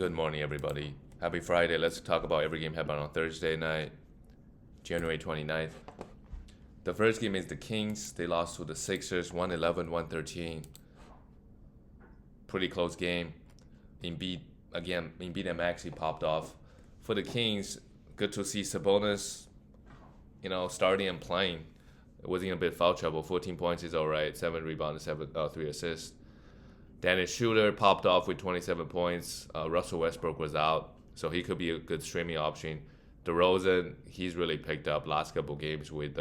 Good morning, everybody. Happy Friday. Let's talk about every game happened on Thursday night, January 29th. The first game is the Kings. They lost to the Sixers 111, 113. Pretty close game. Embiid and Maxey popped off. For the Kings, good to see Sabonis, starting and playing. It was in a bit foul trouble. 14 points is all right. 7 rebounds, 3 assists. Dennis Schroeder popped off with 27 points. Russell Westbrook was out, so he could be a good streaming option. DeRozan, he's really picked up last couple games with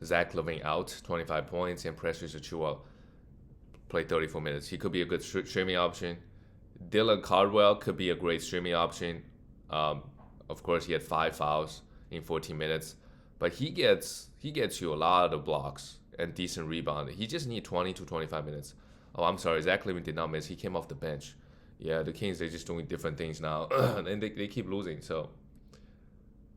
Zach LaVine out, 25 points, and Precious Achiuwa played 34 minutes. He could be a good streaming option. Dylan Caldwell could be a great streaming option. Of course, he had 5 fouls in 14 minutes, but he gets you a lot of blocks and decent rebound. He just need 20 to 25 minutes. Oh, I'm sorry, Zach LaVine did not miss. He came off the bench. Yeah, the Kings, they're just doing different things now, and they keep losing. So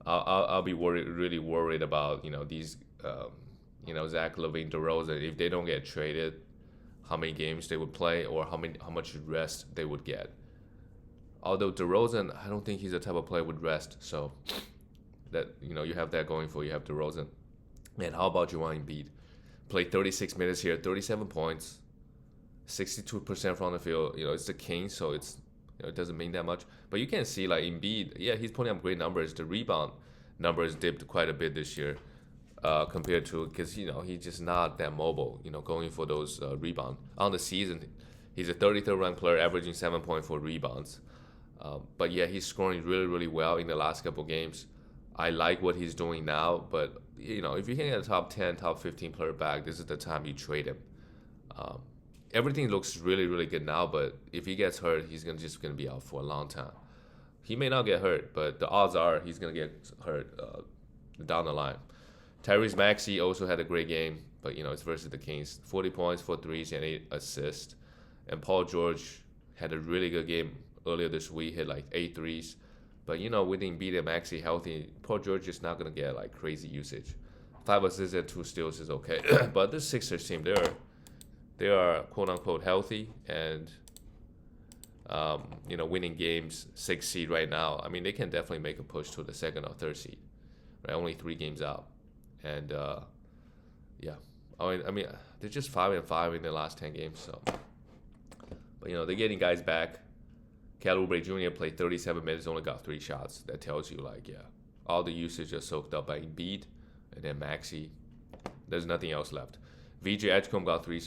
I'll be really worried about these Zach LaVine, DeRozan, if they don't get traded, how many games they would play or how much rest they would get. Although DeRozan, I don't think he's the type of player with rest. So that you have that going for you. Have DeRozan. Man, how about Joel Embiid? Played 36 minutes here, 37 points, 62% from the field. It's the Kings, so it doesn't mean that much. But you can see like Embiid, yeah, he's putting up great numbers. The rebound numbers dipped quite a bit this year compared to because he's just not that mobile. Going for those rebound on the season, he's a 33rd ranked player, averaging 7.4 rebounds. But yeah, he's scoring really well in the last couple games. I like what he's doing now, but if you can get a top 10, top 15 player back, this is the time you trade him. Everything looks really good now, but if he gets hurt, he's just gonna be out for a long time. He may not get hurt, but the odds are he's gonna get hurt down the line. Tyrese Maxey also had a great game, but it's versus the Kings. 40 points, 4 threes, and 8 assists. And Paul George had a really good game earlier this week, hit like 8 threes. But with Embiid and Maxey healthy, Paul George is not gonna get like crazy usage. 5 assists and 2 steals is okay. But this Sixers team, they are quote unquote healthy and winning games, 6th seed right now. I mean, they can definitely make a push to the 2nd or 3rd seed. Right, only 3 games out, and yeah. I mean, they're just 5-5 in their last 10 games. So, but they're getting guys back. Cal Oubre Jr. played 37 minutes, only got 3 shots. That tells you, all the usage is soaked up by Embiid and then Maxey. There's nothing else left. VJ Edgecombe got 3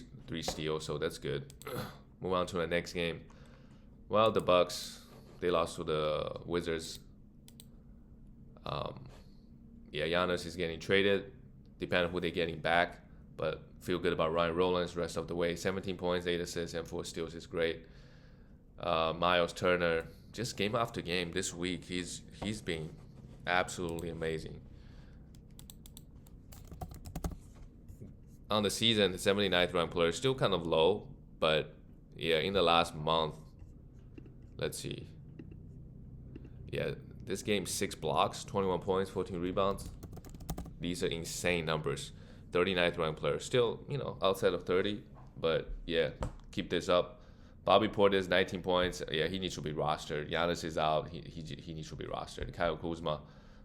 steals, so that's good. Move on to the next game. Well, the Bucks, they lost to the Wizards. Giannis is getting traded, depending on who they're getting back. But feel good about Ryan Rollins rest of the way. 17 points, 8 assists, and 4 steals is great. Miles Turner, just game after game this week, he's been absolutely amazing. On the season, the 79th ranked player, still kind of low, but yeah, in the last month, let's see. Yeah, this game 6 blocks, 21 points, 14 rebounds. These are insane numbers. 39th ranked player, still outside of 30, but yeah, keep this up. Bobby Portis, 19 points. Yeah, he needs to be rostered. Giannis is out. He needs to be rostered. Kyle Kuzma,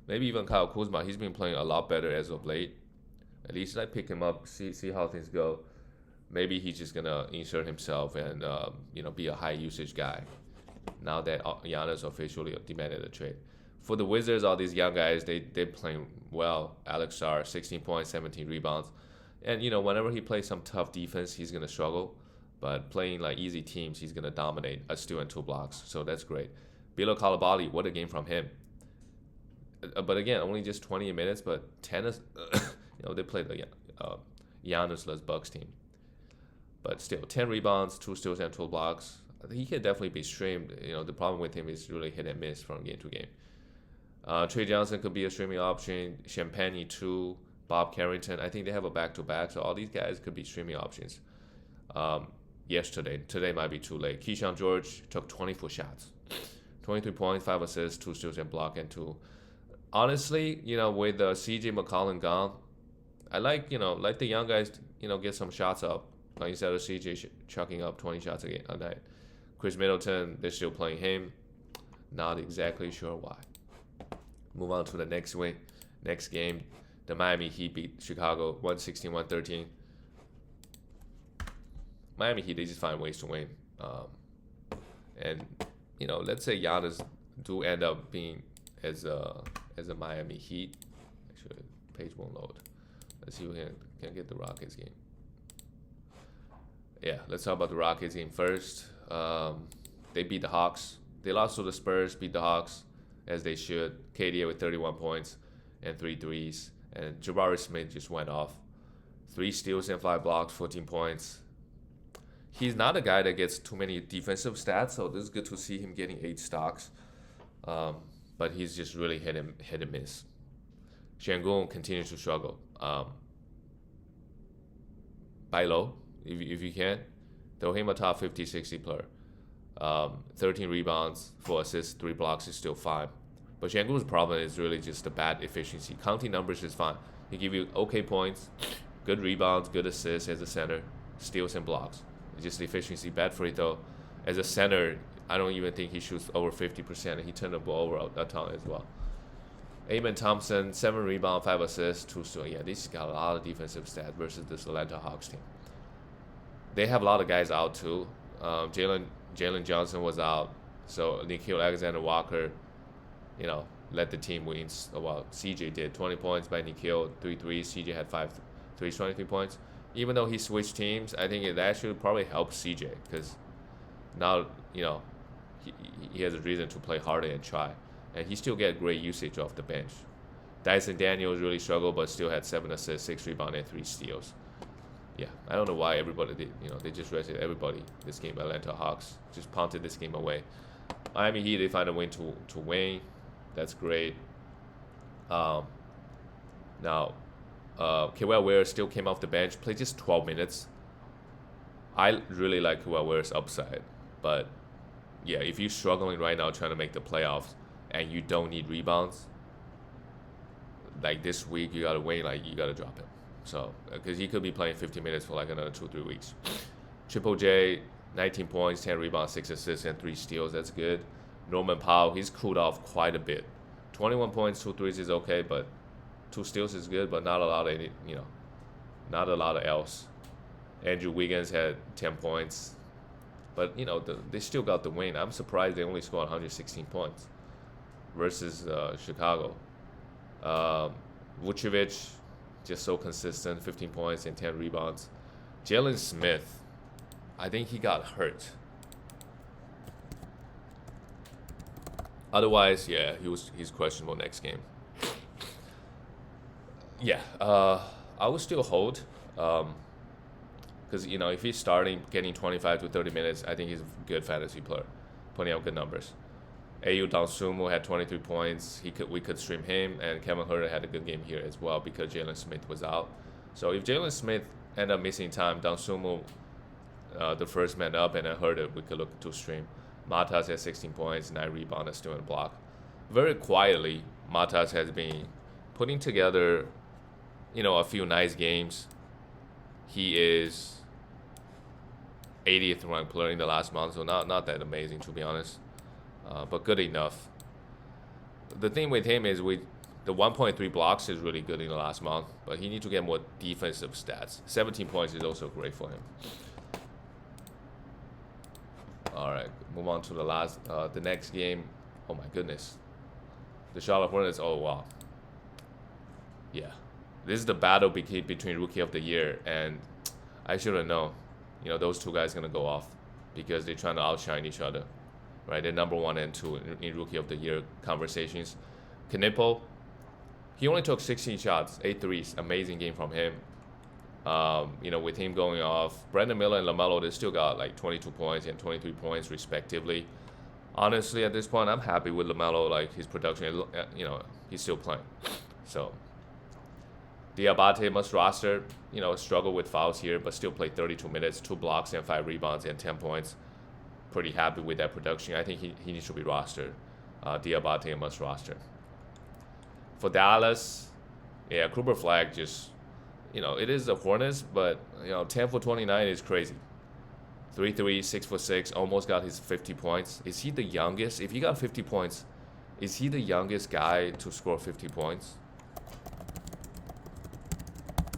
maybe even Kyle Kuzma. He's been playing a lot better as of late. At least I pick him up, see how things go. Maybe he's just gonna insert himself and be a high usage guy. Now that Giannis officially demanded a trade. For the Wizards, all these young guys, they're playing well. Alex Sarr, 16 points, 17 rebounds, and whenever he plays some tough defense, he's gonna struggle. But playing like easy teams, he's gonna dominate a steal and 2 blocks. So that's great. Bilo Coulibaly, what a game from him. But again, only just 20 minutes, but 10 is, they played the Giannis-less Bucks team. But still, 10 rebounds, 2 steals, and 2 blocks. He can definitely be streamed. The problem with him is really hit and miss from game to game. Trey Johnson could be a streaming option. Champagne too. Bob Carrington. I think they have a back-to-back, so all these guys could be streaming options. Today might be too late. Keyshawn George took 24 shots, 23 points, 5 assists, 2 steals and block, and 2. Honestly, with CJ McCollum gone, I like the young guys, get some shots up. instead of CJ chucking up 20 shots a night. Chris Middleton, they're still playing him. Not exactly sure why. Move on to the next game. The Miami Heat beat Chicago 116-113. Miami Heat, they just find ways to win. And let's say Giannis do end up being as a Miami Heat. Actually, page won't load. Let's see if we can get the Rockets game. Yeah, let's talk about the Rockets game first. They beat the Hawks. They lost to the Spurs, beat the Hawks as they should. KD with 31 points and 3 threes. And Jabari Smith just went off. 3 steals and 5 blocks, 14 points. He's not a guy that gets too many defensive stats, so this is good to see him getting 8 stocks. But he's just really hit and miss. Şengün continues to struggle. Buy low if you can. Throw him a top 50, 60 player. 13 rebounds, 4 assists, 3 blocks is still fine. But Şengün's problem is really just the bad efficiency. Counting numbers is fine. He give you okay points, good rebounds, good assists as a center, steals and blocks. It's just the efficiency. Bad free throw. As a center, I don't even think he shoots over 50%, and he turned the ball over a ton as well. Amen Thompson, 7 rebounds, 5 assists, 2 steals. Yeah, this got a lot of defensive stats versus this Atlanta Hawks team. They have a lot of guys out too. Jalen Johnson was out, so Nickeil Alexander-Walker, led the team wins. Well, CJ did 20 points by Nickeil, 3 threes. CJ had 5 threes, 23 points. Even though he switched teams, I think it actually probably helped CJ because now he has a reason to play harder and try, and he still get great usage off the bench. Dyson Daniels really struggled, but still had 7 assists, 6 rebounds, and 3 steals. Yeah, I don't know why everybody did. They just rested everybody this game. Atlanta Hawks just punted this game away. Miami Heat, they find a win to win. That's great. Now, Kawhi Leonard still came off the bench, played just 12 minutes. I really like Kawhi Leonard's upside, but yeah, if you're struggling right now trying to make the playoffs and you don't need rebounds, like this week you gotta win. Like you gotta drop him. So, because he could be playing 15 minutes for like another 2-3 weeks. Triple J, 19 points, 10 rebounds, 6 assists, and 3 steals. That's good. Norman Powell, he's cooled off quite a bit. 21 points, 2 threes is okay, but 2 steals is good, but not a lot of not a lot of else. Andrew Wiggins had 10 points, but they still got the win. I'm surprised they only scored 116 points versus Chicago. Vucevic, just so consistent, 15 points and 10 rebounds. Jalen Smith, I think he got hurt. Otherwise, yeah, he's questionable next game. Yeah, I would still hold. Because, if he's starting, getting 25 to 30 minutes, I think he's a good fantasy player, putting out good numbers. Ayu Dosunmu had 23 points. We could stream him, and Kevin Huerter had a good game here as well because Jalen Smith was out. So if Jalen Smith end up missing time, Dosunmu, the first man up, and then Huerter, we could look to stream. Matas had 16 points, 9 rebounds, and still in block. Very quietly, Matas has been putting together, a few nice games. He is 80th ranked player in the last month, so not that amazing to be honest. But good enough. The thing with him is the 1.3 blocks is really good in the last month, but he needs to get more defensive stats. 17 points is also great for him. All right, move on to the next game. Oh my goodness, the Charlotte Hornets. Oh wow. Yeah, this is the battle between Rookie of the Year, and I should have known. Those two guys gonna go off because they're trying to outshine each other. Right, they're number 1 and 2 in Rookie of the Year conversations. Knippel, he only took 16 shots, 8 threes. Amazing game from him. With him going off, Brandon Miller and LaMelo, they still got like 22 points and 23 points respectively. Honestly, at this point, I'm happy with LaMelo. Like his production, he's still playing. So Diabate must roster. Struggle with fouls here, but still played 32 minutes, 2 blocks and 5 rebounds and 10 points. Pretty happy with that production. I think he needs to be rostered. Diabate must roster. For Dallas, yeah, Flagg just it is the Hornets, but 10 for 29 is crazy. 3-3, 6 for 6, almost got his 50 points. Is he the youngest? If he got 50 points, is he the youngest guy to score 50 points?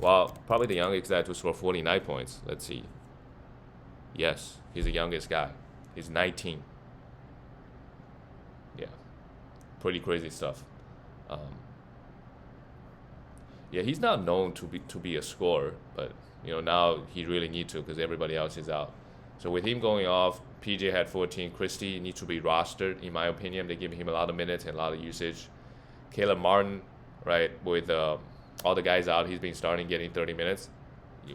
Well, probably the youngest guy to score 49 points. Let's see. Yes, he's the youngest guy. He's 19. Yeah, pretty crazy stuff. Um, yeah, he's not known to be a scorer, but now he really needs to because everybody else is out. So with him going off, PJ had 14. Christie needs to be rostered, in my opinion. They give him a lot of minutes and a lot of usage. Caleb Martin, right, with all the guys out, he's been starting getting 30 minutes.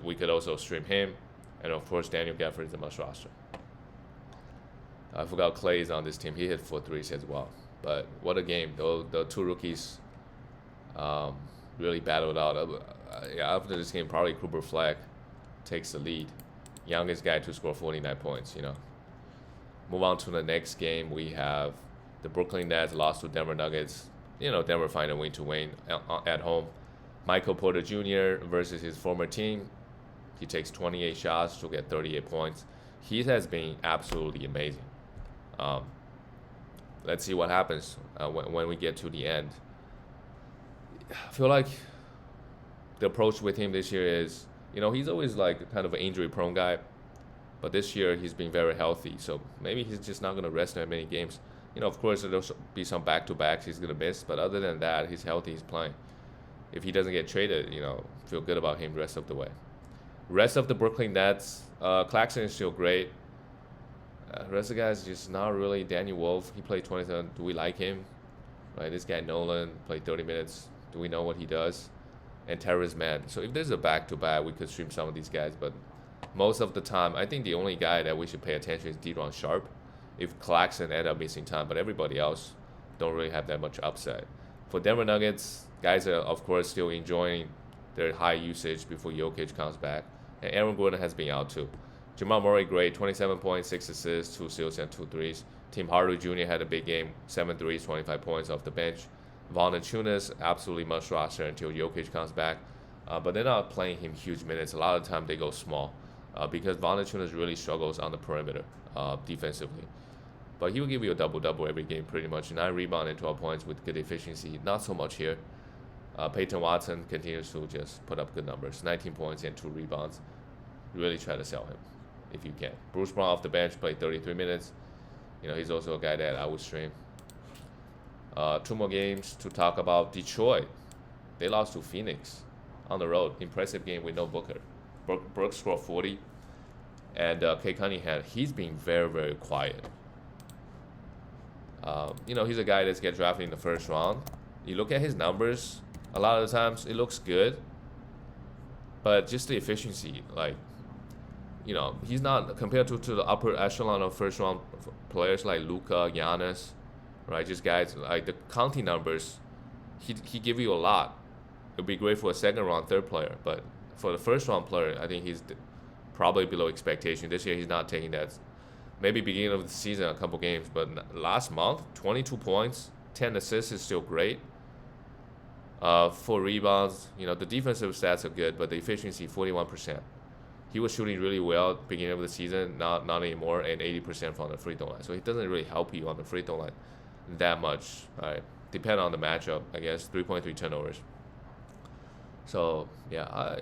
We could also stream him. And of course, Daniel Gafford is a must roster. I forgot Clay is on this team. He hit 4 threes as well. But what a game. The two rookies really battled out. Yeah, after this game, probably Cooper Flagg takes the lead. Youngest guy to score 49 points, Move on to the next game. We have the Brooklyn Nets lost to Denver Nuggets. Denver find a win to win at home. Michael Porter Jr. versus his former team. He takes 28 shots to get 38 points. He has been absolutely amazing. Let's see what happens when we get to the end. I feel like the approach with him this year is, he's always like kind of an injury-prone guy. But this year he's been very healthy, so maybe he's just not going to rest that many games. Of course, there'll be some back-to-backs he's going to miss, but other than that, he's healthy, he's playing. If he doesn't get traded, feel good about him the rest of the way. Rest of the Brooklyn Nets, Claxton is still great. The rest of the guys just not really. Daniel Wolf, he played 27. Do we like him? Right, this guy Nolan played 30 minutes. Do we know what he does? And Terrence Mann. So if there's a back-to-back, we could stream some of these guys, but most of the time, I think the only guy that we should pay attention is De'Ron Sharp. If Claxton end up missing time, but everybody else don't really have that much upside. For Denver Nuggets, guys are of course still enjoying their high usage before Jokic comes back, and Aaron Gordon has been out too. Jamal Murray, great, 27 points, 6 assists, 2 steals, and 2 threes. Tim Hardaway Jr. had a big game, 7 threes, 25 points off the bench. Valanciunas, absolutely must roster until Jokic comes back, but they're not playing him huge minutes. A lot of the time they go small because Valanciunas really struggles on the perimeter defensively. But he will give you a double-double every game pretty much. 9 rebounds and 12 points with good efficiency. Not so much here. Peyton Watson continues to just put up good numbers. 19 points and 2 rebounds. Really try to sell him if you can. Bruce Brown off the bench, played 33 minutes. He's also a guy that I would stream. 2 more games to talk about. Detroit. They lost to Phoenix on the road. Impressive game with no Booker. Brooks scored 40. And Kay Cunningham, he's been very, very quiet. He's a guy that's get drafted in the first round. You look at his numbers, a lot of the times it looks good, but just the efficiency, he's not compared to the upper echelon of first round players like Luka, Giannis, right? Just guys like the counting numbers, he give you a lot. It'd be great for a second round, third player, but for the first round player, I think he's probably below expectation. This year he's not taking that. Maybe beginning of the season, a couple games, but last month, 22 points, 10 assists is still great. 4 rebounds, the defensive stats are good, but the efficiency, 41%. He was shooting really well beginning of the season, not anymore, and 80% from the free throw line. So he doesn't really help you on the free throw line that much. Right? Depend on the matchup, I guess. 3.3 turnovers. So yeah, I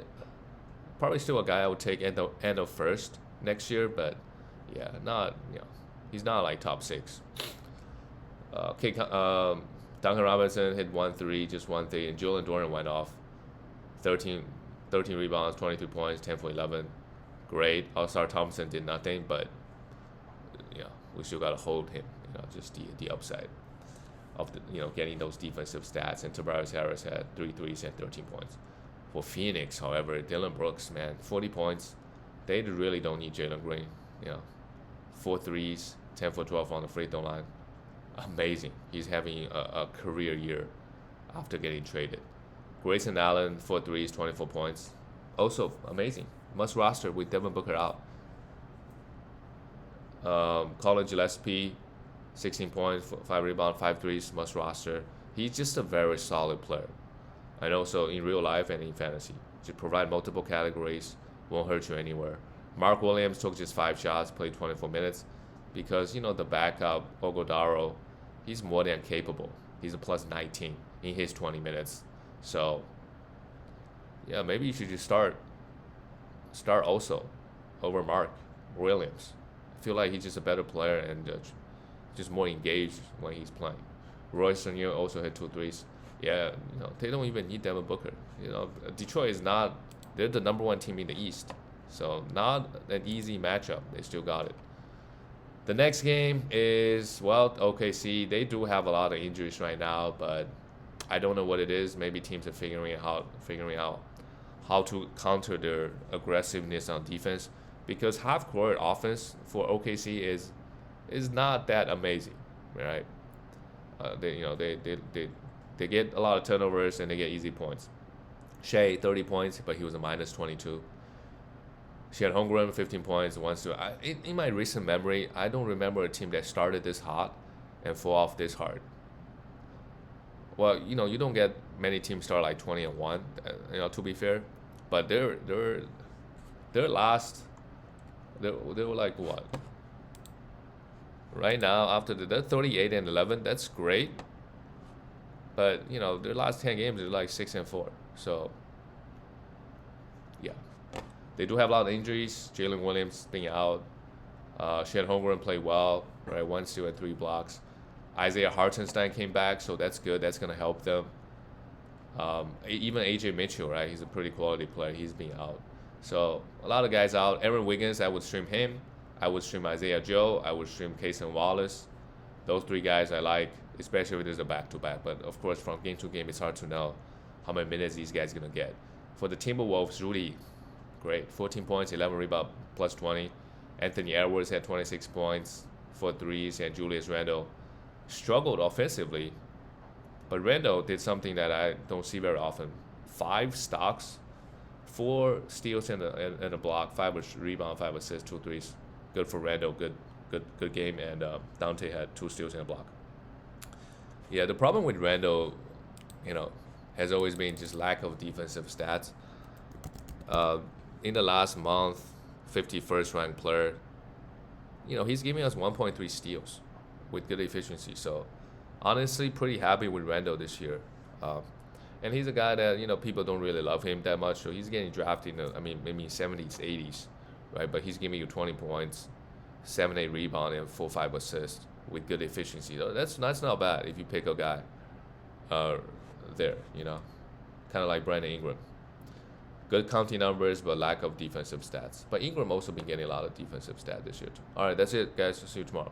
probably still a guy I would take end of first next year, but yeah, not he's not like top 6. Duncan Robinson hit 1 3, just 1 3, and Jalen Duren went off. 13 rebounds, 23 points, 10 for 11. Great. All-Star Thompson did nothing, but we still gotta hold him. Just the upside of the getting those defensive stats. And Tobias Harris had 3 threes and 13 points. For Phoenix, however, Dylan Brooks, man, 40 points. They really don't need Jalen Green. 4 threes, 10 for 12 on the free throw line. Amazing. He's having a career year after getting traded. Grayson Allen, 4 threes, 24 points. Also amazing. Must roster with Devin Booker out. Colin Gillespie, 16 points, 5 rebounds, 5 threes, must roster. He's just a very solid player. And also in real life and in fantasy. Just provide multiple categories, won't hurt you anywhere. Mark Williams took just 5 shots, played 24 minutes, because the backup Ogodaro, he's more than capable. He's a plus 19 in his 20 minutes. So yeah, maybe you should just start also over Mark Williams. I feel like he's just a better player and just more engaged when he's playing. Royce O'Neal also hit 2 threes. Yeah, they don't even need Devin Booker. Detroit is not. They're the #1 team in the East, so not an easy matchup. They still got it. The next game is OKC. They do have a lot of injuries right now, but I don't know what it is. Maybe teams are figuring out how to counter their aggressiveness on defense, because half-court offense for OKC is not that amazing, right? They get a lot of turnovers and they get easy points. Shea 30 points, but he was a minus 22. Chet Holmgren 15 points. In my recent memory, I don't remember a team that started this hot and fall off this hard. Well, you don't get many teams start like 20-1. To be fair, but their last, they were like what? Right now, after they're 38-11, that's great. But their last 10 games are like 6-4. So yeah, they do have a lot of injuries. Jalen Williams being out. Chet Holmgren played well, right? 1 steal and 3 blocks. Isaiah Hartenstein came back, so that's good. That's gonna help them. Even AJ Mitchell, right? He's a pretty quality player. He's being out. So a lot of guys out. Aaron Wiggins, I would stream him. I would stream Isaiah Joe. I would stream Cason Wallace. Those 3 guys I like, especially if there's a back-to-back. But of course, from game to game, it's hard to know how many minutes these guys are gonna get. For the Timberwolves, Rudy, great, 14 points, 11 rebounds, plus 20. Anthony Edwards had 26 points, 4 threes, and Julius Randle struggled offensively, but Randle did something that I don't see very often. 5 stocks, 4 steals and a block, 5 rebounds, 5 assists, 2 threes. Good for Randle. Good game. And Dante had 2 steals and a block. Yeah, the problem with Randle, has always been just lack of defensive stats. In the last month, 51st ranked player. He's giving us 1.3 steals with good efficiency. So honestly, pretty happy with Randle this year. And he's a guy that people don't really love him that much. So he's getting drafted in maybe 70s, 80s, right? But he's giving you 20 points, 7-8 rebound, and 4-5 assists with good efficiency. That's not bad if you pick a guy there. Kind of like Brandon Ingram. Good counting numbers, but lack of defensive stats. But Ingram also been getting a lot of defensive stats this year too. All right, that's it, guys. See you tomorrow.